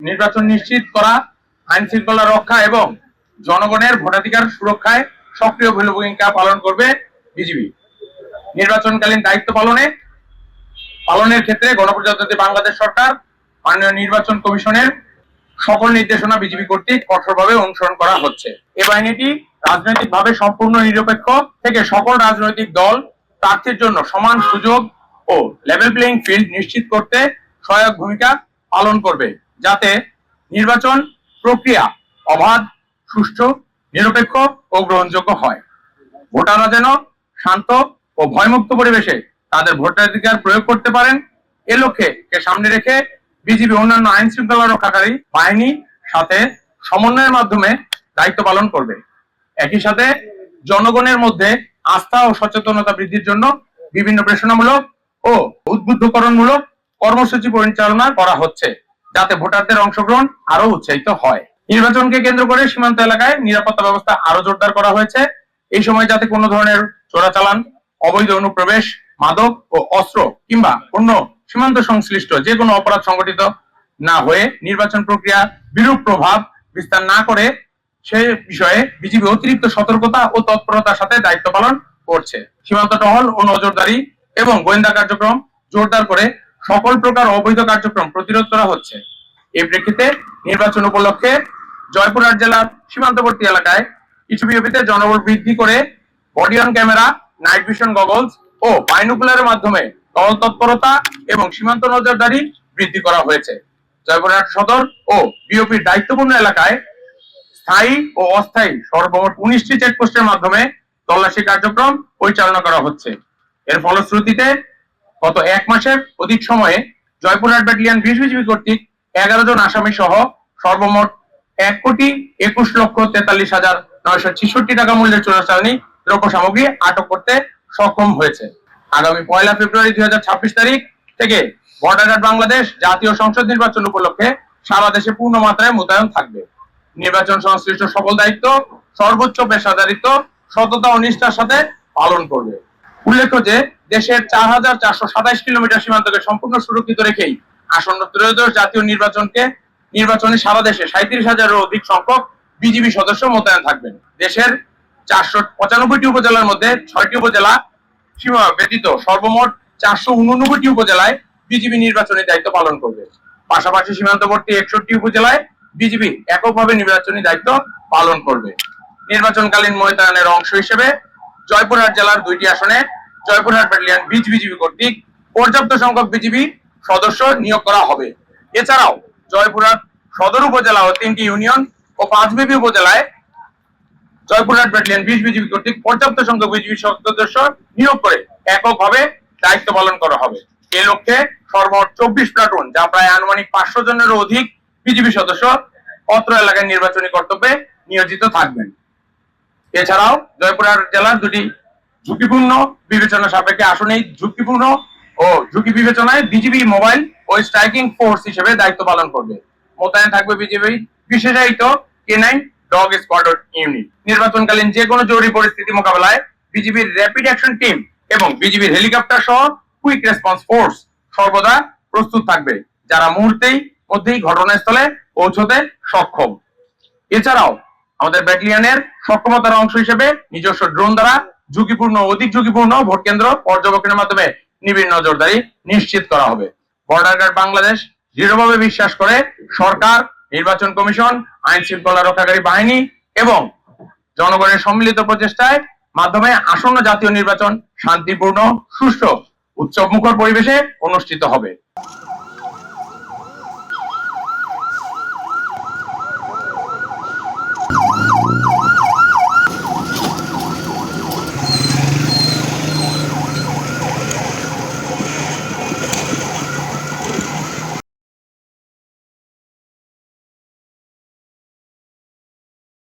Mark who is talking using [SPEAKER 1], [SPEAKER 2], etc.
[SPEAKER 1] নির্বাচন নিশ্চিত করা, আইন শৃঙ্খলা রক্ষা এবং জনগণের ভোটাধিকার সুরক্ষায় সক্রিয় ভূমিকা পালন করবে বিজিবি। নির্বাচনকালীন দায়িত্ব পালনের ক্ষেত্রে গণপ্রজাতন্ত্রী বাংলাদেশ সরকার মাননীয় নির্বাচন কমিশনের সকল নির্দেশনা বিজিবি কর্তৃক কঠোরভাবে অনুসরণ করা হচ্ছে। এই বাহিনীটি রাজনৈতিকভাবে সম্পূর্ণ নিরপেক্ষ থেকে সকল রাজনৈতিক দল প্রার্থীর জন্য সমান সুযোগ ও লেভেল প্লেইং ফিল্ড নিশ্চিত করতে সহায়ক ভূমিকা পালন করবে, যাতে নির্বাচন প্রক্রিয়া অবাধ, সুষ্ঠু, নিরপেক্ষ ও গ্রহণযোগ্য হয়। ভোটাররা যেন শান্ত ও ভয়মুক্ত পরিবেশে তাদের ভোটাধিকার প্রয়োগ করতে পারেন, এ লক্ষ্যে সামনে রেখে বিজিবি অন্যান্য আইন শৃঙ্খলা রক্ষাকারী বাহিনীর সাথে সমন্বয়ের মাধ্যমে দায়িত্ব পালন করবে। একই সাথে জনগণের মধ্যে আস্থা ও সচেতনতা বৃদ্ধির জন্য বিভিন্ন প্রেরণামূলক ও উদ্বুদ্ধকরণমূলক কর্মসূচি পরিচালনা করা হচ্ছে, যাতে ভোটারদের অংশগ্রহণ আরো উৎসাহিত হয়। নির্বাচনকে কেন্দ্র করে সীমান্ত এলাকায় নিরাপত্তা ব্যবস্থা আরো জোরদার করা হয়েছে। এই সময় যাতে কোনো ধরনের চোরাচালান, অবৈধ অনুপ্রবেশ, মাদক ও অস্ত্র কিংবা অন্য সীমান্ত সংশ্লিষ্ট যে কোনো অপরাধ সংগঠিত না হয়ে নির্বাচন প্রক্রিয়া বিরূপ প্রভাব বিস্তার না করে, সে বিষয়ে বিজিবি অতিরিক্ত সতর্কতা ও তৎপরতার সাথে দায়িত্ব পালন করছে। সীমান্ত টহল ও নজরদারি এবং গোয়েন্দা কার্যক্রম জোরদার করে সকল প্রকার অবৈধ কার্যক্রম প্রতিরোধ করা হচ্ছে। এই প্রেক্ষিতে নির্বাচন উপলক্ষে জয়পুরহাট জেলার সীমান্তবর্তী এলাকায় ইউপিতে জনবল বৃদ্ধি করে body on camera, night vision goggles ও বাইনোকুলারের মাধ্যমে টহল তৎপরতা এবং সীমান্ত নজরদারি বৃদ্ধি করা হয়েছে। জয়পুরহাট সদর ও বিওপির দায়িত্বপূর্ণ এলাকায় স্থায়ী ও অস্থায়ী সর্বমোট 19টি চেকপোস্টের মাধ্যমে তল্লাশি কার্যক্রম পরিচালনা করা হচ্ছে। এর ফলশ্রুতিতে গত এক মাসের অধিক সময়ে জয়পুরহাট ব্যাটালিয়ন 20 বিজিবি কর্তৃক 11 জন আসামি সহ সর্বমোট 1,21,43,966 টাকা মূল্যের চোরাচালানি দ্রব্য সামগ্রী আটক করতে সক্ষম হয়েছে। আগামী 1 ফেব্রুয়ারি 2026 তারিখ থেকে বর্ডার গার্ড বাংলাদেশ জাতীয় সংসদ নির্বাচন উপলক্ষে সারা দেশে পূর্ণ মাত্রায় মোতায়েন থাকবে। নির্বাচন সংশ্লিষ্ট সকল দায়িত্ব সর্বোচ্চ পেশাদারিত্ব, সততা ও নিষ্ঠার সাথে পালন করবে। উল্লেখ্য যে দেশের 4,427 কিলোমিটার সীমান্তকে সম্পূর্ণ সুরক্ষিত রেখেই আসন্ন ত্রয়োদশ জাতীয় নির্বাচনে সারা দেশে 37,000-এরও অধিক সংখ্যক বিজিবি সদস্য মোতায়েন থাকবেন। দেশের 495টি উপজেলার মধ্যে 6টি উপজেলা সীমা ব্যতীত সর্বমোট 489টি উপজেলায় বিজিবি নির্বাচনী দায়িত্ব পালন করবে। পাশাপাশি সীমান্তবর্তী 61টি উপজেলায় বিজিবি এককভাবে নির্বাচনী দায়িত্ব পালন করবে। নির্বাচনকালীন মোতায়েনের অংশ হিসেবে জয়পুরহাট জেলার 2টি আসনে জয়পুরহাট ব্যাটালিয়ন 20 বিজিবি কর্তৃক পর্যাপ্ত সংখ্যক বিজিবি সদস্য নিয়োগ করা হবে। এছাড়াও জয়পুরহাট সদর উপজেলা ও 3টি ইউনিয়ন ও 5 বিবি উপজেলায় জয়পুরহাট ব্যাটালিয়ন 20 বিজিবি কর্তৃক পর্যাপ্ত সংখ্যক বিজিবি সদস্য নিয়োগ করে এককভাবে দায়িত্ব পালন করা হবে। এই লক্ষ্যে সর্বমোট 24 প্লাটুন, যা প্রায় আনুমানিক 500 জনেরও অধিক বিজিবি সদস্য অত্র এলাকায় নির্বাচনী কর্তব্যে নিয়োজিত থাকবেন। এছাড়াও জয়পুরহাট জেলার 2টি ঝুঁকিপূর্ণ বিবেচনা সাপেক্ষে আসনেই ঝুঁকিপূর্ণ ও ঝুঁকি বিবেচনায় বিজিবি মোবাইল ও স্ট্রাইকিং ফোর্স হিসেবে দায়িত্ব পালন করবে। মোতায়েন থাকবে বিজিবি বিশেষায়িত K9 ডগ স্কোয়াড ইউনিট। নির্বাচনকালীন যে কোনো জরুরি পরিস্থিতি মোকাবেলায় বিজিবির র্যাপিড অ্যাকশন টিম এবং বিজিবির হেলিকপ্টার সহ কুইক রেসপন্স ফোর্স সর্বদা প্রস্তুত থাকবে, যারা মুহূর্তেই মধ্যেই ঘটনাস্থলে পৌঁছতে সক্ষম। এছাড়াও আমাদের ব্যাটালিয়নের সক্ষমতার অংশ হিসেবে নিজস্ব ড্রোন দ্বারা অধিক ঝুঁকিপূর্ণ ভোট কেন্দ্র পর্যবেক্ষণের মাধ্যমে নিবিড় নজরদারি নিশ্চিত করা হবে। বর্ডার গার্ড বাংলাদেশ দৃঢ়ভাবে বিশ্বাস করে সরকার, নির্বাচন কমিশন, আইন শৃঙ্খলা রক্ষাকারী বাহিনী এবং জনগণের সম্মিলিত প্রচেষ্টায় মাধ্যমে আসন্ন জাতীয় নির্বাচন শান্তিপূর্ণ, সুষ্ঠু, উৎসবমুখর পরিবেশে অনুষ্ঠিত হবে।